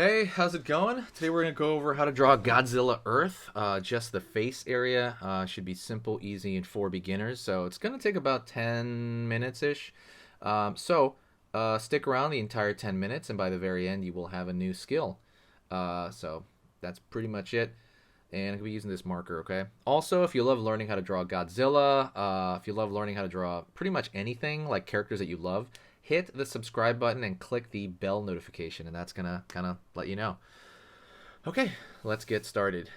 Hey, how's it going? Today we're going to go over how to draw Godzilla Earth. Just the face area should be simple, easy, and for beginners. So it's going to take about 10 minutes-ish. Stick around the entire 10 minutes, and by the very end you will have a new skill. So that's pretty much it. And I'm going to be using this marker, okay? Also, if you love learning how to draw Godzilla, if you love learning how to draw pretty much anything, like characters that you love, hit the subscribe button and click the bell notification, and that's going to kind of let you know. Okay, let's get started.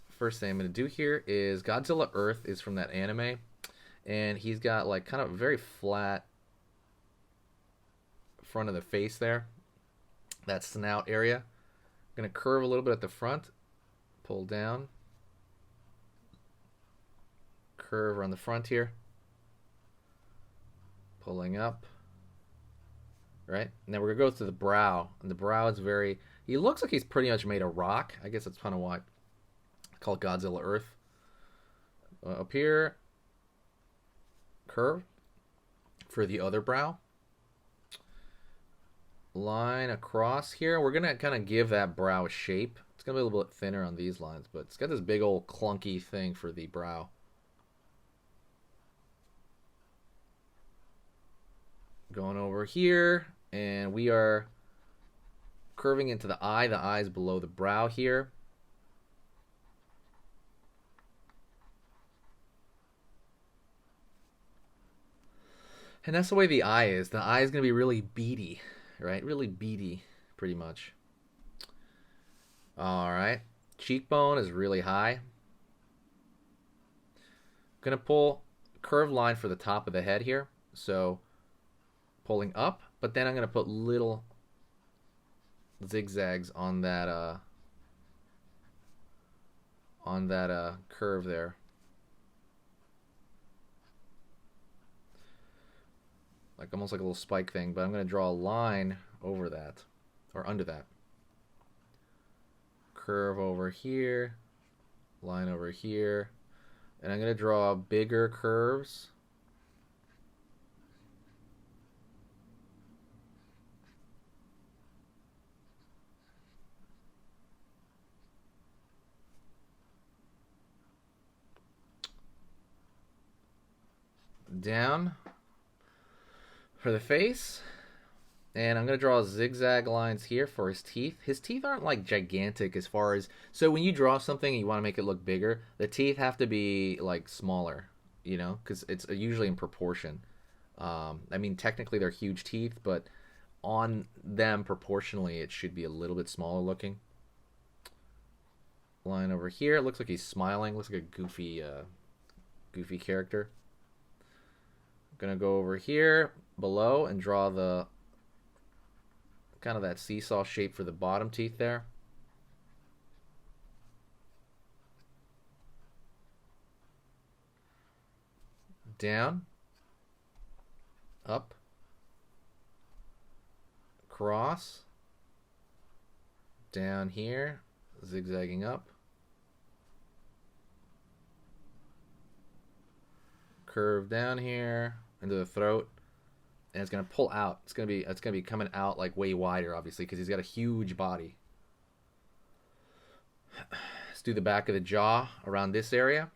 First thing I'm going to do here is Godzilla Earth is from that anime, and he's got like kind of a very flat front of the face there, that snout area. I'm going to curve a little bit at the front, pull down, curve around the front here, pulling up, right? And then we're gonna go to the brow, and the brow is very, he looks like he's pretty much made of rock. I guess that's kind of why I call it Godzilla Earth. Up here, curve for the other brow, line across here. We're gonna kind of give that brow a shape. It's gonna be a little bit thinner on these lines, but it's got this big old clunky thing for the brow. Going over here, and we are curving into the eye. The eye is below the brow here. And that's the way the eye is. The eye is going to be really beady, right? Really beady, pretty much. All right. Cheekbone is really high. I'm going to pull a curved line for the top of the head here. So pulling up, but then I'm going to put little zigzags on that curve there. Like almost like a little spike thing, but I'm going to draw a line over that, or under that. Curve over here, line over here, and I'm going to draw bigger curves. Down for the face, and I'm going to draw zigzag lines here for his teeth. His teeth aren't like gigantic as far as, so when you draw something and you want to make it look bigger, the teeth have to be like smaller, you know, because it's usually in proportion. I mean, technically they're huge teeth, but on them proportionally it should be a little bit smaller looking. Line over here, it looks like he's smiling, looks like a goofy character. Gonna go over here below and draw the kind of that seesaw shape for the bottom teeth there. Down, up, across, down here, zigzagging up, curve down here into the throat, and it's gonna pull out. It's gonna be coming out like way wider, obviously, because he's got a huge body. Let's do the back of the jaw around this area.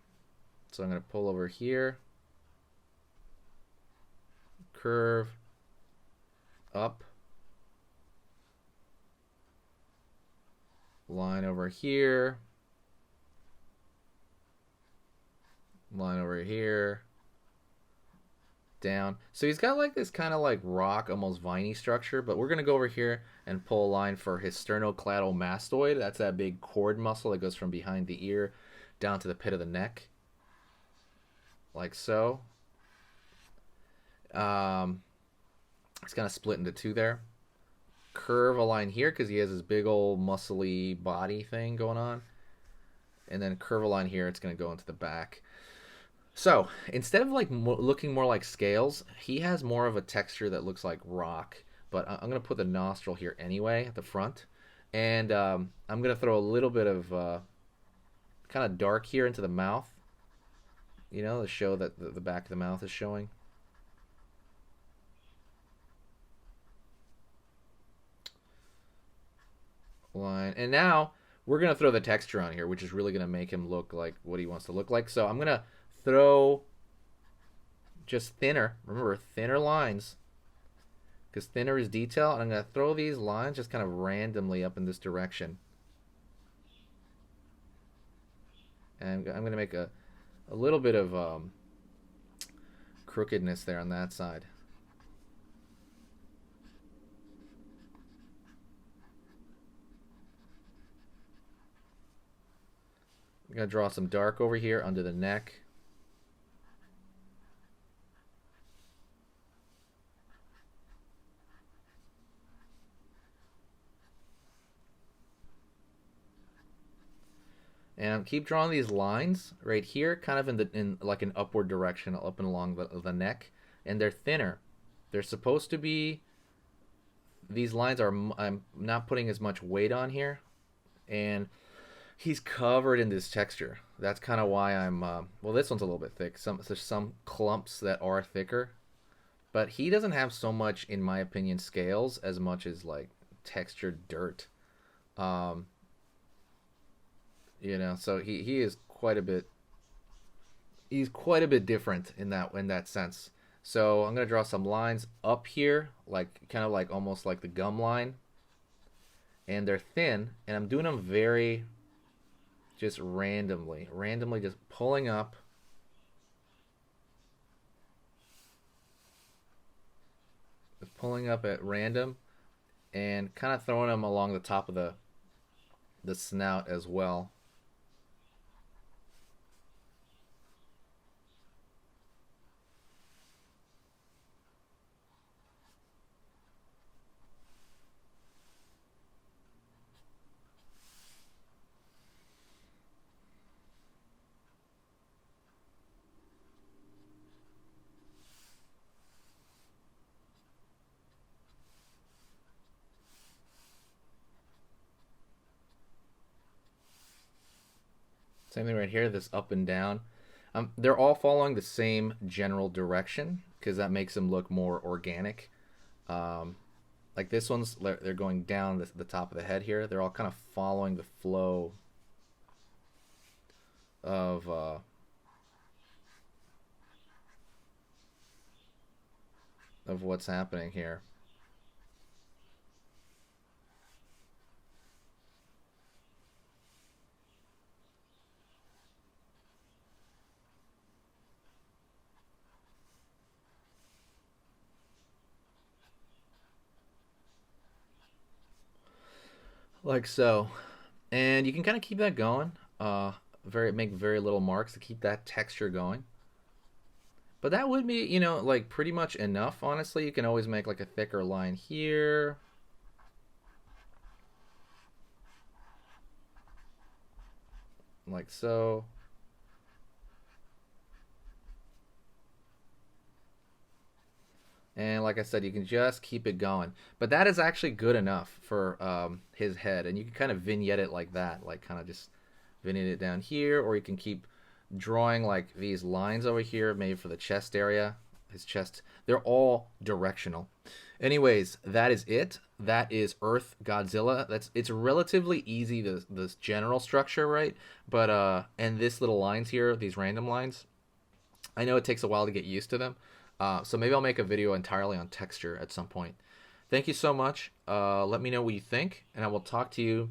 So I'm gonna pull over here, curve up, line over here, line over here, down. So he's got like this kind of like rock, almost viney structure, but we're going to go over here and pull a line for his sternocleidomastoid. That's that big cord muscle that goes from behind the ear down to the pit of the neck, like so. It's kind of split into two there. Curve a line here because he has this big old muscly body thing going on, and then curve a line here. It's going to go into the back. So instead of like looking more like scales, he has more of a texture that looks like rock. But I'm going to put the nostril here anyway at the front, and I'm going to throw a little bit of kind of dark here into the mouth, you know, to show that the back of the mouth is showing. line. And now we're going to throw the texture on here, which is really going to make him look like what he wants to look like. So I'm going to throw just thinner, remember, thinner lines, because thinner is detail. And I'm going to throw these lines just kind of randomly up in this direction. And I'm going to make a little bit of crookedness there on that side. I'm going to draw some dark over here under the neck. And keep drawing these lines right here, kind of in like an upward direction, up and along the neck. And they're thinner. They're supposed to be. These lines are. I'm not putting as much weight on here, and he's covered in this texture. That's kind of why I'm. Well, this one's a little bit thick. There's some clumps that are thicker, but he doesn't have so much, in my opinion, scales as much as like textured dirt. Um, so he is quite a bit. He's quite a bit different in that sense. So I'm gonna draw some lines up here, like kind of like almost like the gum line, and they're thin, and I'm doing them very just randomly just pulling up. Just pulling up at random and kind of throwing them along the top of the snout as well. Same thing right here, this up and down. They're all following the same general direction because that makes them look more organic. Um, like this one's, they're going down the top of the head here. They're all kind of following the flow of what's happening here. Like so. And you can kind of keep that going. Make very little marks to keep that texture going. But that would be, like pretty much enough, honestly. You can always make like a thicker line here. Like so. And like I said, you can just keep it going. But that is actually good enough for his head. And you can kind of vignette it like that. Like kind of just vignette it down here. Or you can keep drawing like these lines over here, maybe for the chest area. His chest. They're all directional. Anyways, that is it. That is Earth Godzilla. It's relatively easy, this general structure, right? But and this little lines here, these random lines, I know it takes a while to get used to them. So maybe I'll make a video entirely on texture at some point. Thank you so much. Let me know what you think, and I will talk to you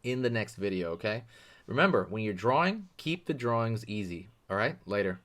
in the next video, okay? Remember, when you're drawing, keep the drawings easy. All right? Later.